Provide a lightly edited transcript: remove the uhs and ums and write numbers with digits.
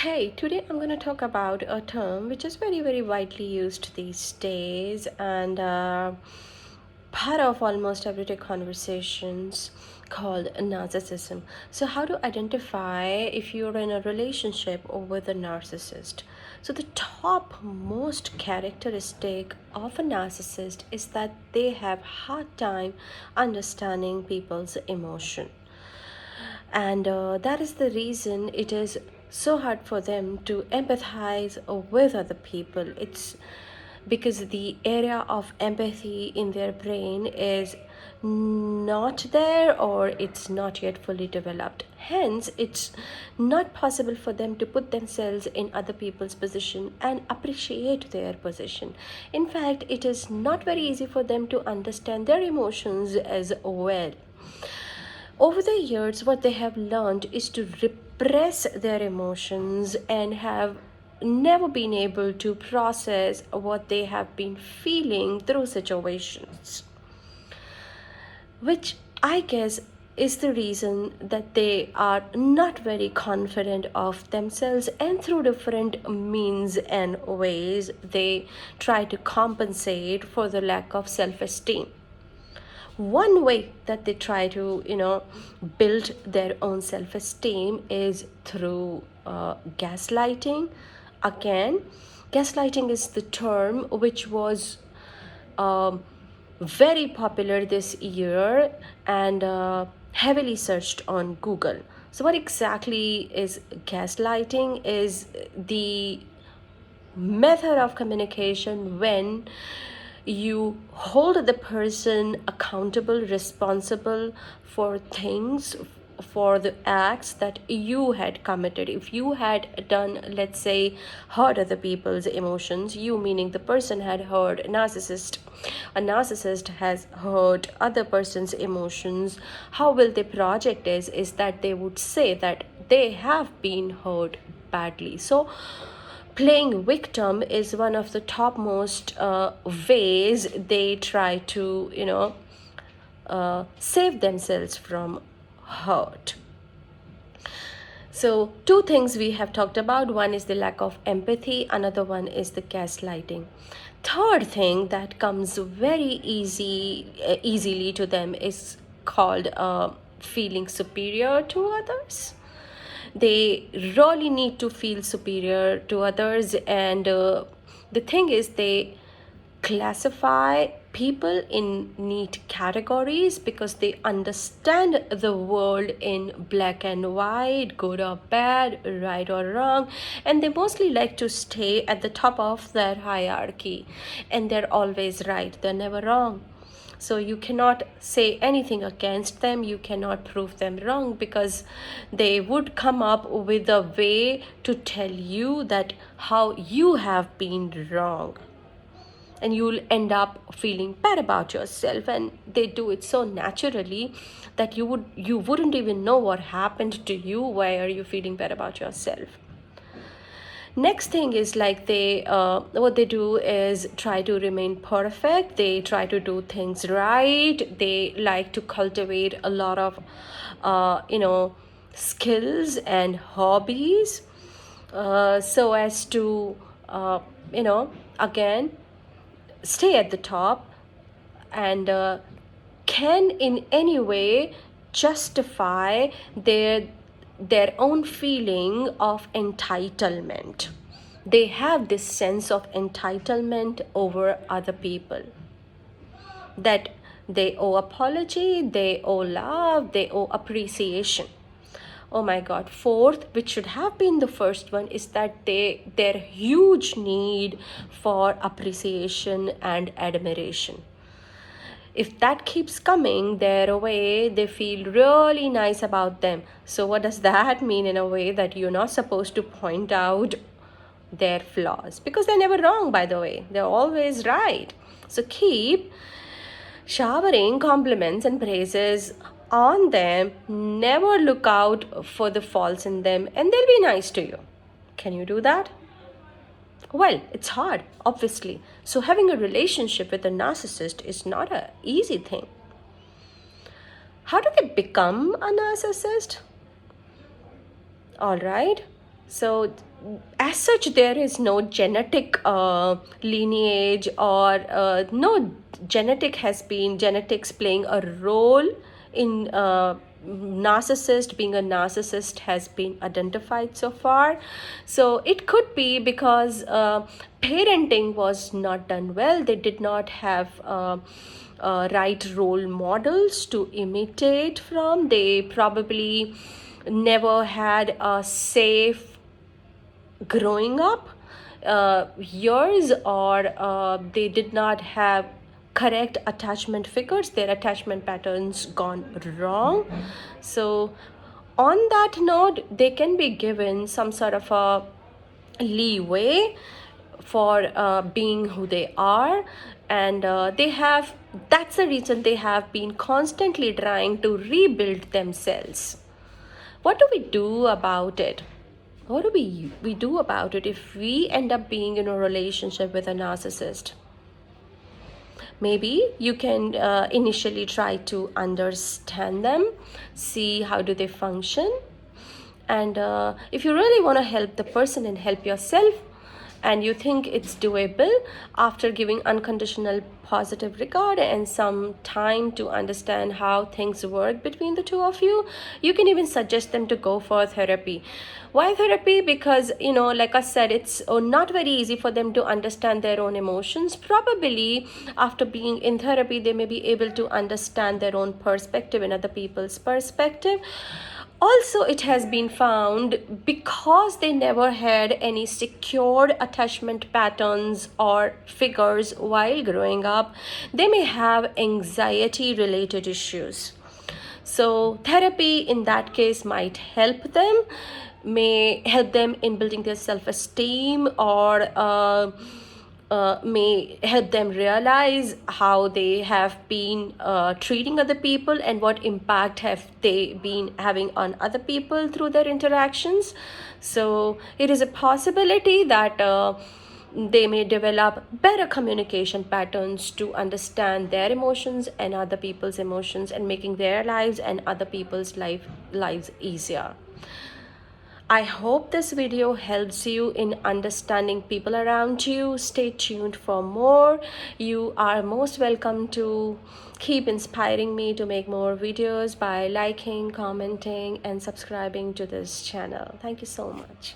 Hey, today I'm going to talk about a term which is very, very widely used these days and part of almost everyday conversations called narcissism. So, how to identify if you're in a relationship with a narcissist? So, the top most characteristic of a narcissist is that they have hard time understanding people's emotion, and that is the reason it is so hard for them to empathize with other people. It's because the area of empathy in their brain is not there, or it's not yet fully developed. Hence, it's not possible for them to put themselves in other people's position and appreciate their position. In fact, it is not very easy for them to understand their emotions as well. Over the years, what they have learned is to repress their emotions and have never been able to process what they have been feeling through situations, which I guess is the reason that they are not very confident of themselves, and through different means and ways they try to compensate for the lack of self-esteem. One way that they try to build their own self-esteem is through gaslighting. Again, gaslighting is the term which was um, very popular this year and heavily searched on Google. So what exactly is gaslighting? Is the method of communication when you hold the person accountable, responsible for things, for the acts that you had committed. If you had done, let's say, hurt other people's emotions, you meaning the person had hurt a narcissist has hurt other person's emotions, how will they project is that they would say that they have been hurt badly. So playing victim is one of the topmost ways they try to save themselves from hurt. So two things we have talked about: one is the lack of empathy, another one is the gaslighting. Third thing that comes very easily to them is called feeling superior to others. They really need to feel superior to others, and the thing is they classify people in neat categories because they understand the world in black and white, good or bad, right or wrong, and they mostly like to stay at the top of their hierarchy, and they're always right, they're never wrong. So you cannot say anything against them, you cannot prove them wrong, because they would come up with a way to tell you that how you have been wrong, and you'll end up feeling bad about yourself, and they do it so naturally that you wouldn't even know what happened to you. Why are you feeling bad about yourself? Next thing is like what they do is try to remain perfect, they try to do things right, they like to cultivate a lot of skills and hobbies, so as to again stay at the top, and can in any way justify their own feeling of entitlement. They have this sense of entitlement over other people, that they owe apology, they owe love, they owe appreciation. Oh my god. Fourth, which should have been the first one, is that their huge need for appreciation and admiration. If that keeps coming their way, they feel really nice about them. So what does that mean? In a way that you're not supposed to point out their flaws, because they're never wrong, by the way, they're always right. So keep showering compliments and praises on them, never look out for the faults in them, and they'll be nice to you. Can you do that? Well, it's hard, obviously. So having a relationship with a narcissist is not an easy thing. How do they become a narcissist? All right. So, as such, there is no genetic lineage, or no genetics playing a role in narcissist. Being a narcissist has been identified so far. So it could be because parenting was not done well. They did not have right role models to imitate from. They probably never had a safe growing up years, or they did not have correct attachment figures. Their attachment patterns gone wrong. So on that note, they can be given some sort of a leeway for being who they are, and they have that's the reason they have been constantly trying to rebuild themselves. What do we do about it? What do we do about it if we end up being in a relationship with a narcissist? Maybe you can initially try to understand them, see how do they function, and if you really want to help the person and help yourself, and you think it's doable, after giving unconditional positive regard and some time to understand how things work between the two of you, you can even suggest them to go for therapy. Why therapy? Because, like I said, it's not very easy for them to understand their own emotions. Probably after being in therapy, they may be able to understand their own perspective and other people's perspective. Also, it has been found, because they never had any secured attachment patterns or figures while growing up, they may have anxiety related issues. So therapy in that case might help them, may help them in building their self-esteem, or may help them realize how they have been treating other people and what impact have they been having on other people through their interactions. So it is a possibility that they may develop better communication patterns to understand their emotions and other people's emotions, and making their lives and other people's lives easier. I hope this video helps you in understanding people around you. Stay tuned for more. You are most welcome to keep inspiring me to make more videos by liking, commenting, and subscribing to this channel. Thank you so much.